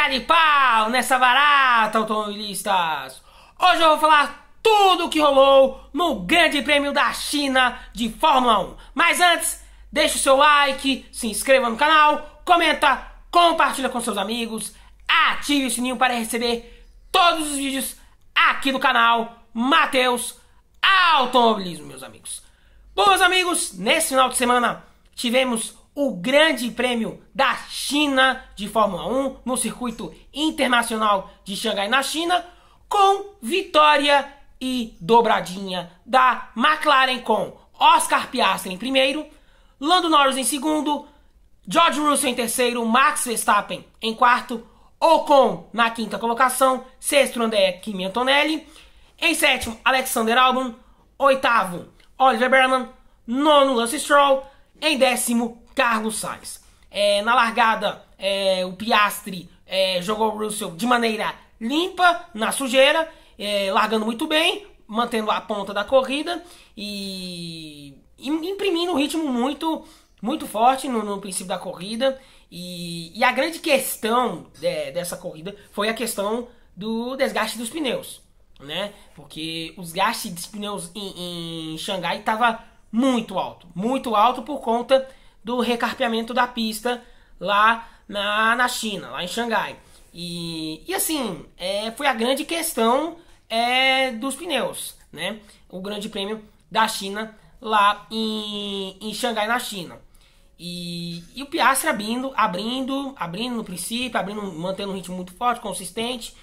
tacar de pau nessa barata, automobilistas! Hoje eu vou falar tudo o que rolou no Grande Prêmio da China de Fórmula 1. Mas antes, deixa o seu like, se inscreva no canal, comenta, compartilha com seus amigos, ative o sininho para receber todos os vídeos aqui do canal Matheus Automobilismo, meus amigos. Bom, meus amigos, nesse final de semana tivemos o Grande Prêmio da China de Fórmula 1 no circuito internacional de Xangai, na China, com vitória e dobradinha da McLaren, com Oscar Piastri em primeiro, Lando Norris em segundo, George Russell em terceiro, Max Verstappen em quarto, Ocon na quinta colocação, sexto Andrea Kimi Antonelli, em sétimo Alexander Albon, oitavo Oliver Bowman, nono Lance Stroll, em décimo Carlos Sainz. Na largada, o Piastri jogou o Russell de maneira limpa, na sujeira, largando muito bem, mantendo a ponta da corrida e imprimindo um ritmo muito forte no princípio da corrida. E a grande questão dessa corrida foi a questão do desgaste dos pneus, né? Porque o desgaste dos pneus em Xangai estava muito alto por conta do recarpeamento da pista lá na China, lá em Xangai. E assim, foi a grande questão dos pneus, né? O Grande Prêmio da China lá em Xangai, na China. E o Piastri abrindo no princípio, mantendo um ritmo muito forte, consistente,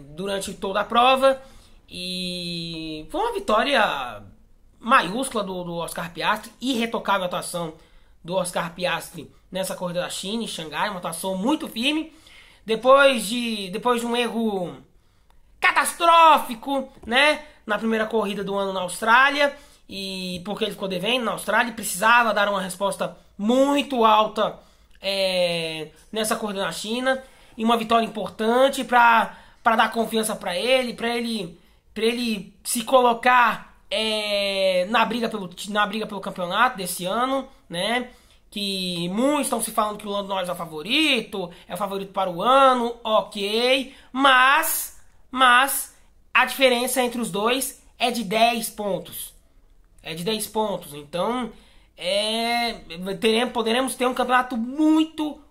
durante toda a prova. E foi uma vitória maiúscula do Oscar Piastri, irretocável atuação do Oscar Piastri nessa corrida da China, em Xangai, uma atuação muito firme. Depois de um erro catastrófico, né, na primeira corrida do ano na Austrália, e porque ele ficou devendo na Austrália, precisava dar uma resposta muito alta nessa corrida na China, e uma vitória importante para dar confiança para ele se colocar na briga pelo campeonato desse ano, né? Que muitos estão se falando que o Lando Norris é o favorito para o ano, ok, mas a diferença entre os dois é de 10 pontos. Então, poderemos ter um campeonato muito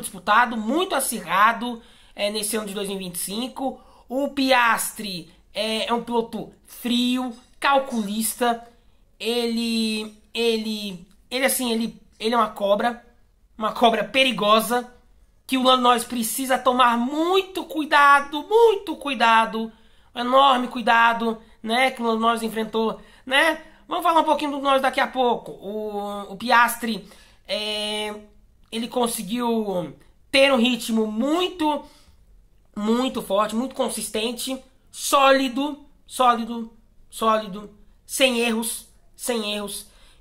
disputado, muito acirrado nesse ano de 2025. O Piastri é um piloto frio, calculista. Ele é uma cobra perigosa, que o Lando Norris precisa tomar muito cuidado, um enorme cuidado, né, que o Lando Norris enfrentou, né? Vamos falar um pouquinho do Norris daqui a pouco. O Piastri, ele conseguiu ter um ritmo muito forte, muito consistente, sólido, sem erros.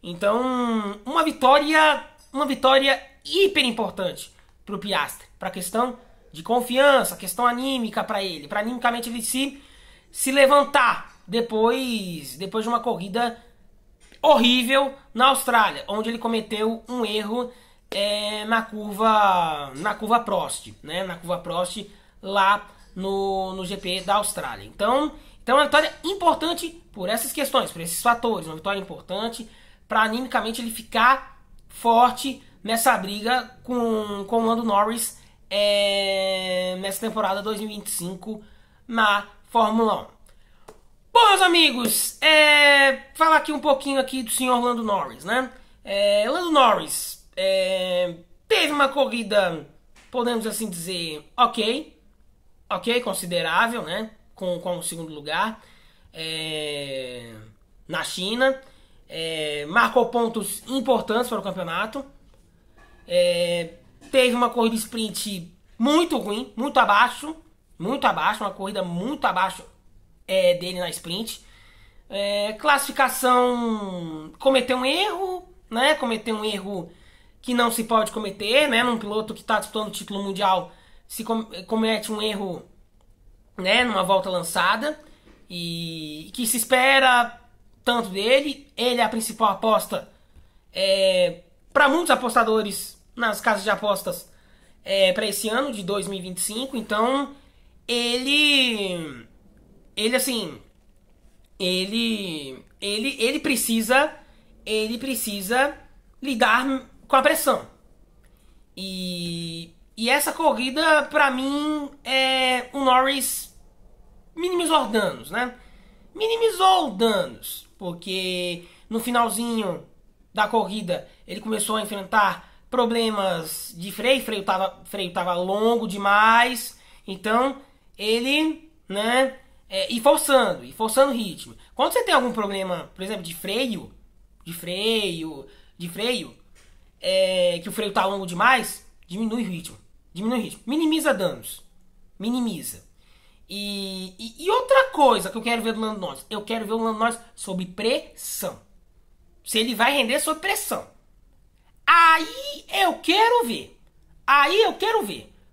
Então, uma vitória hiper importante para o Piastri, para a questão de confiança, questão anímica para ele, para animicamente ele se levantar depois de uma corrida horrível na Austrália, onde ele cometeu um erro na curva Prost, né? Na curva Prost lá no GP da Austrália. Então é uma vitória importante por essas questões, por esses fatores. Uma vitória importante para animicamente ele ficar forte nessa briga com o Lando Norris nessa temporada 2025 na Fórmula 1. Bom, meus amigos, falar aqui um pouquinho aqui do senhor Lando Norris, né? Lando Norris teve uma corrida, podemos assim dizer, ok, considerável, né? Com o segundo lugar na China, marcou pontos importantes para o campeonato, teve uma corrida sprint muito ruim, muito abaixo, uma corrida muito abaixo dele na sprint. Classificação, cometeu um erro, né? Cometeu um erro que não se pode cometer, né? Num piloto que está disputando o título mundial, se comete um erro, né, numa volta lançada, e que se espera tanto dele. Ele é a principal aposta para muitos apostadores nas casas de apostas para esse ano de 2025. Então, ele assim, ele precisa lidar com a pressão. E essa corrida, pra mim, o Norris minimizou danos, né? Minimizou danos, porque no finalzinho da corrida ele começou a enfrentar problemas de freio, freio tava longo demais, então ele, né, e forçando o ritmo. Quando você tem algum problema, por exemplo, de freio, que o freio tá longo demais, diminui o ritmo, minimiza danos, minimiza. E outra coisa que eu quero ver do Lando Norris, eu quero ver o Lando Norris sob pressão. Se ele vai render sob pressão. Aí eu quero ver.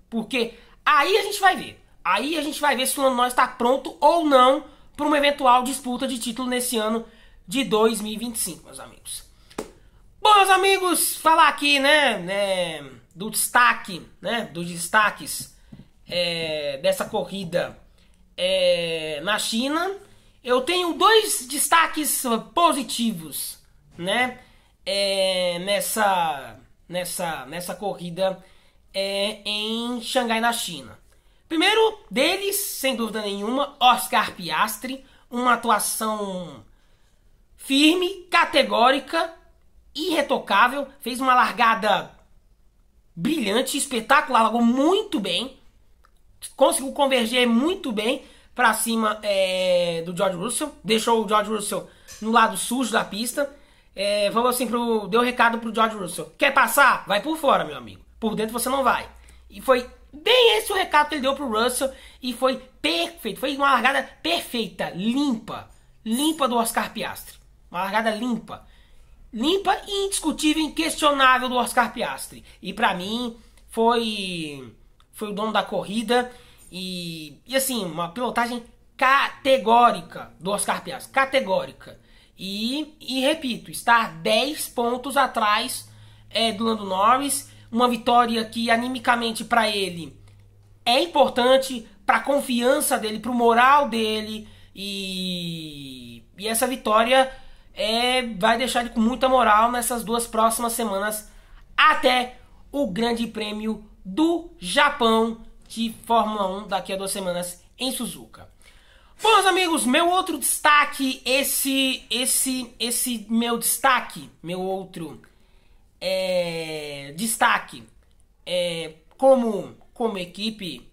Porque aí a gente vai ver. Aí a gente vai ver se o Lando Norris está pronto ou não para uma eventual disputa de título nesse ano de 2025, meus amigos. Bom, meus amigos, falar aqui, né, do destaque, né, dos destaques dessa corrida na China. Eu tenho dois destaques positivos, né, nessa corrida em Xangai, na China. Primeiro deles, sem dúvida nenhuma, Oscar Piastri, uma atuação firme, categórica, irretocável, fez uma largada brilhante, espetacular, largou muito bem, conseguiu converger muito bem para cima do George Russell, deixou o George Russell no lado sujo da pista, falou assim, deu recado pro George Russell: quer passar? Vai por fora, meu amigo, por dentro você não vai. E foi bem esse o recado que ele deu pro Russell, e foi perfeito, foi uma largada perfeita, limpa do Oscar Piastri, uma largada limpa e indiscutível, inquestionável do Oscar Piastri. E pra mim foi o dono da corrida e assim, uma pilotagem categórica do Oscar Piastri, categórica. E repito, está 10 pontos atrás do Lando Norris, uma vitória que animicamente para ele é importante, para a confiança dele, para o moral dele, e essa vitória vai deixar ele com muita moral nessas duas próximas semanas, até o Grande Prêmio do Japão de Fórmula 1 daqui a 2 semanas em Suzuka. Bom, meus amigos, meu outro destaque, meu destaque, meu outro destaque como equipe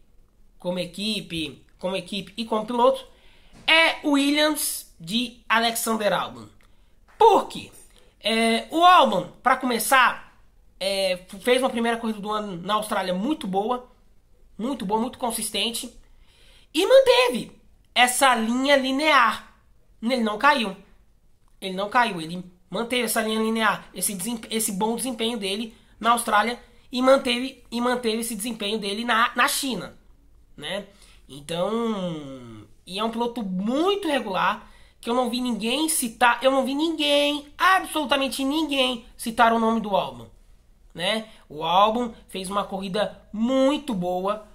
e como piloto é o Williams de Alexander Albon. Por quê? O Albon, para começar, fez uma primeira corrida do ano na Austrália muito boa, muito consistente, e manteve essa linha linear. Ele não caiu, ele manteve essa linha linear, esse bom desempenho dele na Austrália, e manteve esse desempenho dele na China, né? Então, e é um piloto muito regular, que eu não vi ninguém citar, absolutamente ninguém citar o nome do Albon, né? O Albon fez uma corrida muito boa,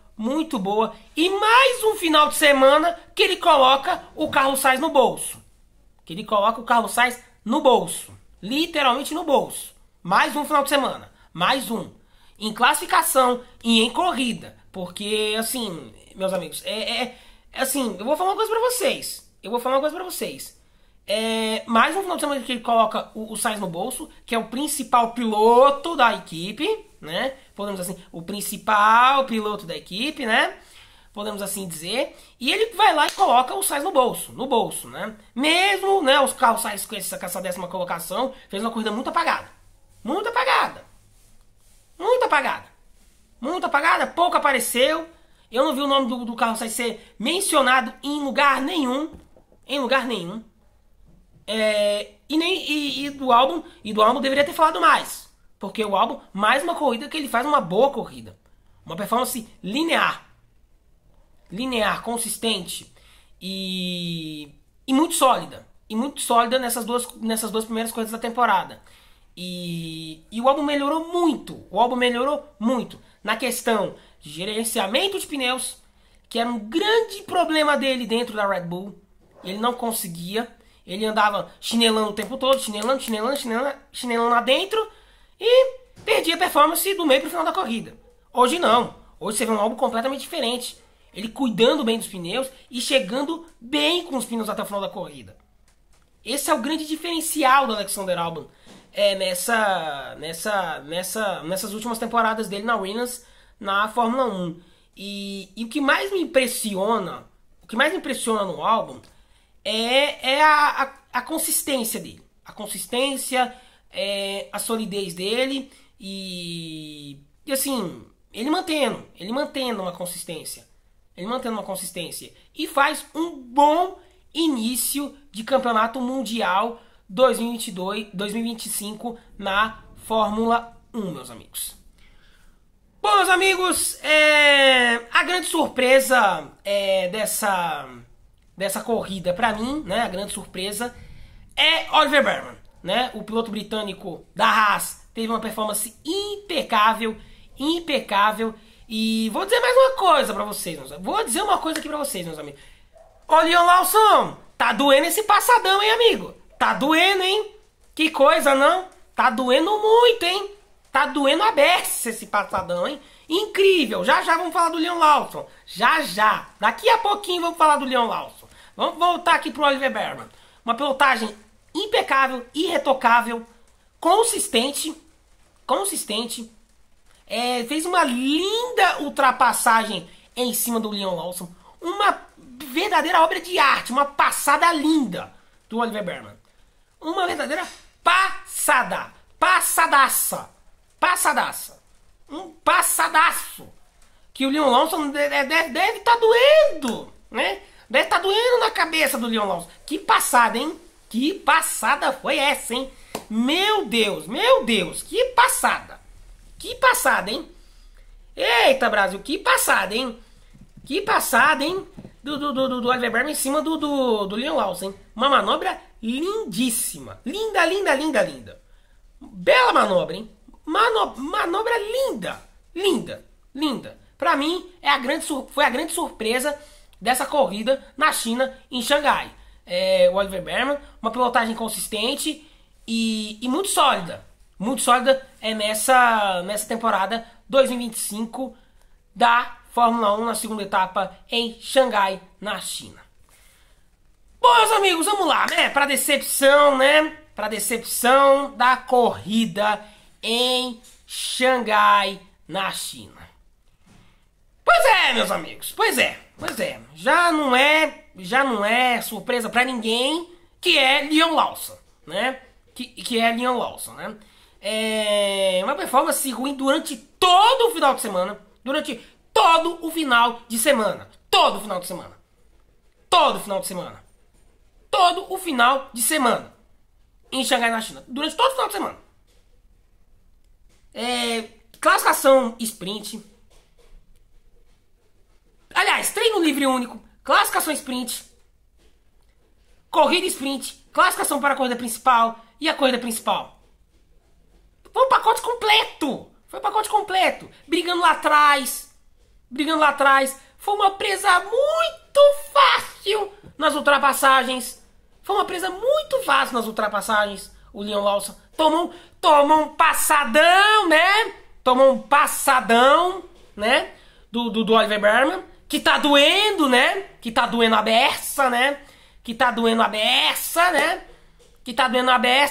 e mais um final de semana que ele coloca o Carlos Sainz no bolso. Literalmente no bolso. Mais um final de semana, em classificação e em corrida, porque assim, meus amigos, assim, eu vou falar uma coisa pra vocês. Mais um final de semana que ele coloca o Sainz no bolso, que é o principal piloto da equipe, né? Podemos assim, o principal piloto da equipe, né? Podemos assim dizer. E ele vai lá e coloca o Sainz no bolso, né? Mesmo, né, os carros Sainz com essa 10ª colocação, fez uma corrida muito apagada, pouco apareceu. Eu não vi o nome do Carlos Sainz ser mencionado em lugar nenhum. E do Albon deveria ter falado mais, porque o Albon, mais uma corrida que ele faz uma boa corrida, uma performance linear, consistente e muito sólida nessas duas primeiras corridas da temporada. E o álbum melhorou muito. O álbum melhorou muito na questão de gerenciamento de pneus, que era um grande problema dele dentro da Red Bull. Ele não conseguia. Ele andava chinelando o tempo todo, chinelando lá dentro e perdia a performance do meio pro final da corrida. Hoje não. Hoje você vê um álbum completamente diferente. Ele cuidando bem dos pneus e chegando bem com os pneus até o final da corrida. Esse é o grande diferencial do Alexander Albon nessas últimas temporadas dele na Williams, na Fórmula 1. E o que mais me impressiona, no álbum é a consistência dele. A consistência, a solidez dele e assim, ele mantendo uma consistência. E faz um bom início de campeonato mundial 2025 na Fórmula 1, meus amigos. Bom, meus amigos, a grande surpresa dessa corrida pra mim, né? A grande surpresa é Oliver Bearman, né? O piloto britânico da Haas teve uma performance impecável. E vou dizer mais uma coisa pra vocês, meus amigos. Ô, Leon Lawson, tá doendo esse passadão, hein, amigo? Tá doendo, hein? Que coisa, não? Tá doendo muito, hein? Tá doendo a beça esse passadão, hein? Incrível. Já vamos falar do Leon Lawson. Já. Daqui a pouquinho vamos falar do Leon Lawson. Vamos voltar aqui pro Oliver Bearman. Uma pilotagem impecável, irretocável, consistente. Fez uma linda ultrapassagem em cima do Leon Lawson. Uma verdadeira obra de arte. Uma passada linda do Oliver Bearman. Uma verdadeira passada. Passadaça. Um passadaço. Que o Leon Lawson deve estar doendo, né? Deve estar doendo na cabeça do Leon Lawson. Que passada, hein? Que passada foi essa, hein? Meu Deus. Que passada, hein? Eita, Brasil, que passada, hein? Do Oliver Bearman em cima do Leon Lawson, hein? Uma manobra lindíssima. Linda. Bela manobra, hein? Manobra linda. Pra mim, foi a grande surpresa dessa corrida na China, em Xangai. O Oliver Bearman, uma pilotagem consistente e muito sólida. Nessa temporada 2025 da Fórmula 1 na segunda etapa em Xangai, na China. Bom, meus amigos, vamos lá, né? Pra decepção da corrida em Xangai, na China. Pois é, meus amigos, pois é. Já não é surpresa pra ninguém que é Leon Lawson, né? Que é Leon Lawson, né? Uma performance ruim durante todo o final de semana. Em Xangai, na China. Durante todo o final de semana. Classificação sprint. Aliás, treino livre único. Classificação sprint. Corrida sprint. Classificação para a corrida principal. E a corrida principal. Foi um pacote completo. Brigando lá atrás. Foi uma presa muito fácil nas ultrapassagens. O Leon Lawson tomou um passadão, né? Do Oliver Bearman. Que tá doendo, né? Que tá doendo a beça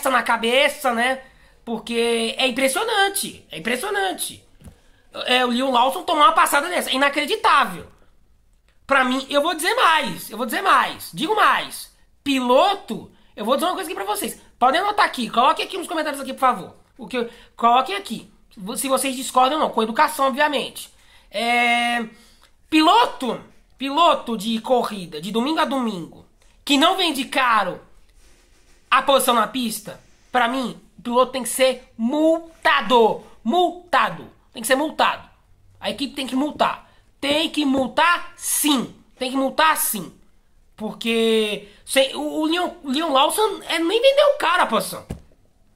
na cabeça, né? Porque é impressionante. O Leon Lawson tomou uma passada dessa. É inacreditável. Pra mim, eu vou dizer mais. Digo mais. Piloto, eu vou dizer uma coisa aqui pra vocês. Podem anotar aqui. Coloquem aqui nos comentários aqui, por favor. Coloquem aqui. Se vocês discordam ou não. Com educação, obviamente. Piloto de corrida, de domingo a domingo, que não vende caro a posição na pista, pra mim, o piloto tem que ser multado. Tem que ser multado. A equipe tem que multar. Sim. Porque o Leon Lawson nem vendeu caro a posição.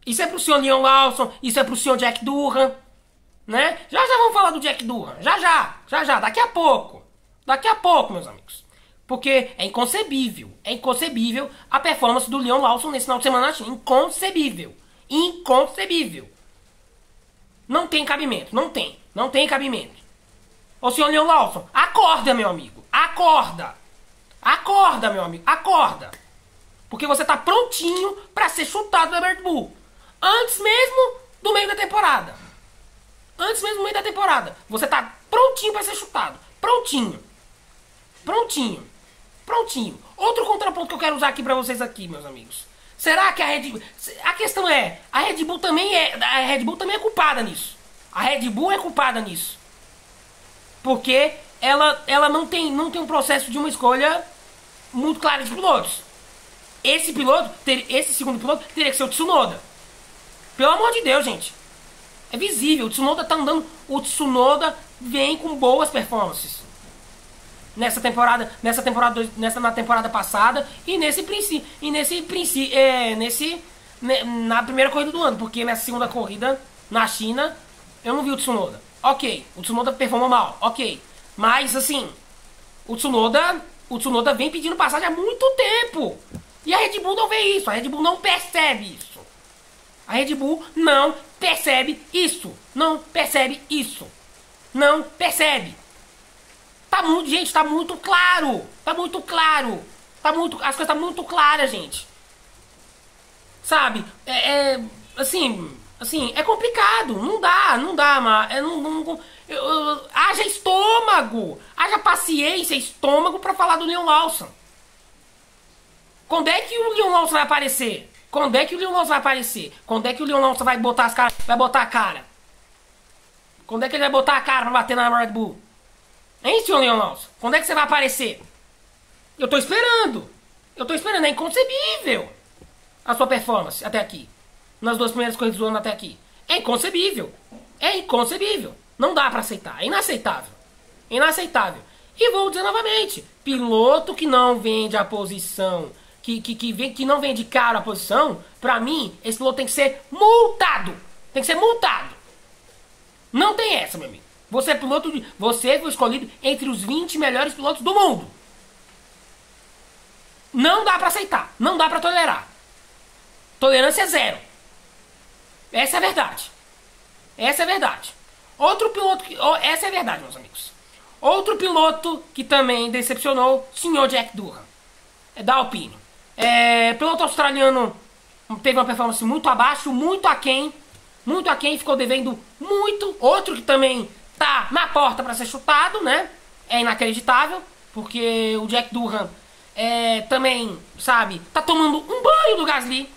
Isso é pro senhor Leon Lawson, isso é pro senhor Jack Durham, né? Já vamos falar do Jack Durham, já, daqui a pouco, meus amigos. Porque é inconcebível a performance do Leon Lawson nesse final de semana na China, inconcebível. Não tem cabimento, não tem cabimento. Ô senhor Leon Lawson, acorda, meu amigo, acorda, meu amigo, acorda. Porque você tá prontinho pra ser chutado do Red Bull. Antes mesmo do meio da temporada. Você tá prontinho pra ser chutado. Prontinho. Outro contraponto que eu quero usar aqui pra vocês aqui, meus amigos. Será que a Red Bull... A questão é, a Red Bull também é culpada nisso. A Red Bull é culpada nisso. Porque ela não tem um processo de uma escolha muito clara de pilotos. Esse segundo piloto teria que ser o Tsunoda. Pelo amor de Deus, gente. É visível, o Tsunoda tá andando. O Tsunoda vem com boas performances. Na temporada passada e na primeira corrida do ano, porque nessa segunda corrida na China eu não vi o Tsunoda. Ok, o Tsunoda performou mal, ok. Mas assim, o Tsunoda vem pedindo passagem há muito tempo. E a Red Bull não vê isso, a Red Bull não percebe isso. A Red Bull não percebe isso. Não percebe. Gente, tá muito claro. As coisas tá muito claras, gente. Sabe? Assim, é complicado. Não dá, mas haja estômago. Haja paciência, estômago pra falar do Leon Lawson. Quando é que o Leon Lawson vai aparecer? Quando é que o Leon Lawson vai botar a cara? Quando é que ele vai botar a cara pra bater na Red Bull? Hein, senhor Leon Lawson? Quando é que você vai aparecer? Eu tô esperando. É inconcebível a sua performance até aqui. Nas duas primeiras corridas do ano até aqui. É inconcebível. Não dá pra aceitar. É inaceitável. E vou dizer novamente. Piloto que não vende a posição, que não vende caro a posição, pra mim, esse piloto tem que ser multado. Não tem essa, meu amigo. Você foi escolhido entre os 20 melhores pilotos do mundo. Não dá pra aceitar. Não dá pra tolerar. Tolerância é zero. Essa é a verdade. Outro piloto essa é a verdade, meus amigos. Outro piloto que também decepcionou, senhor Jack Durham. Da Alpine. Piloto australiano teve uma performance muito abaixo, muito aquém, ficou devendo muito. Outro que também tá na porta pra ser chutado, né? É inacreditável, porque o Jack Durham também, sabe, tá tomando um banho do Gasly.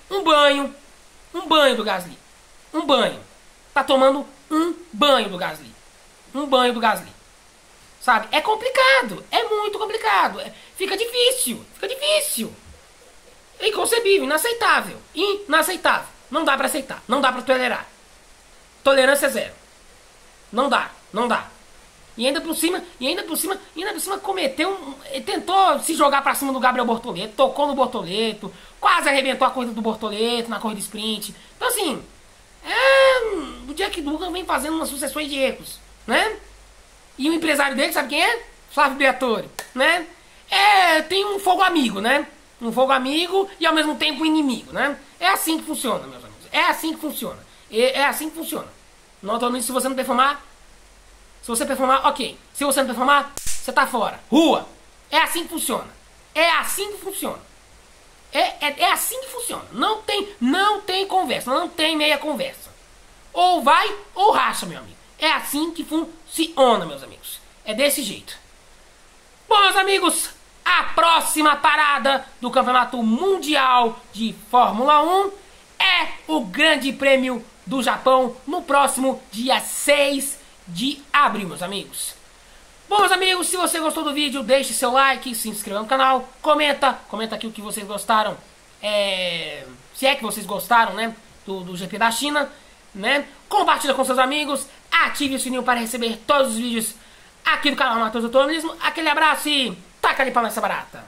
Tá tomando um banho do Gasly. Sabe? É complicado. É muito complicado. Fica difícil. É inconcebível, inaceitável. Não dá pra aceitar. Não dá pra tolerar. Tolerância é zero. Não dá. E ainda por cima tentou se jogar pra cima do Gabriel Bortoleto, tocou no Bortoleto, quase arrebentou a corrida do Bortoleto na corrida sprint. Então assim, o Jack Durham vem fazendo umas sucessões de erros, né? E o empresário dele, sabe quem é? Flávio Briatore, né? Tem um fogo amigo, né? Um fogo amigo e ao mesmo tempo inimigo, né? É assim que funciona, meus amigos. É assim que funciona. Naturalmente, se você não performar, ok. Se você não performar, você tá fora. Rua. É assim que funciona. É assim que funciona. Não tem conversa. Não tem meia conversa. Ou vai ou racha, meu amigo. É assim que funciona, meus amigos. É desse jeito. Bom, meus amigos, a próxima parada do Campeonato Mundial de Fórmula 1 é o Grande Prêmio do Japão no próximo dia 6 de abril, meus amigos. Bom, meus amigos, se você gostou do vídeo, deixe seu like, se inscreva no canal, comenta aqui o que vocês gostaram, se é que vocês gostaram, né, do GP da China, né, compartilha com seus amigos, ative o sininho para receber todos os vídeos aqui do canal Matheus Automobilismo. Aquele abraço e taca ali pra nossa barata.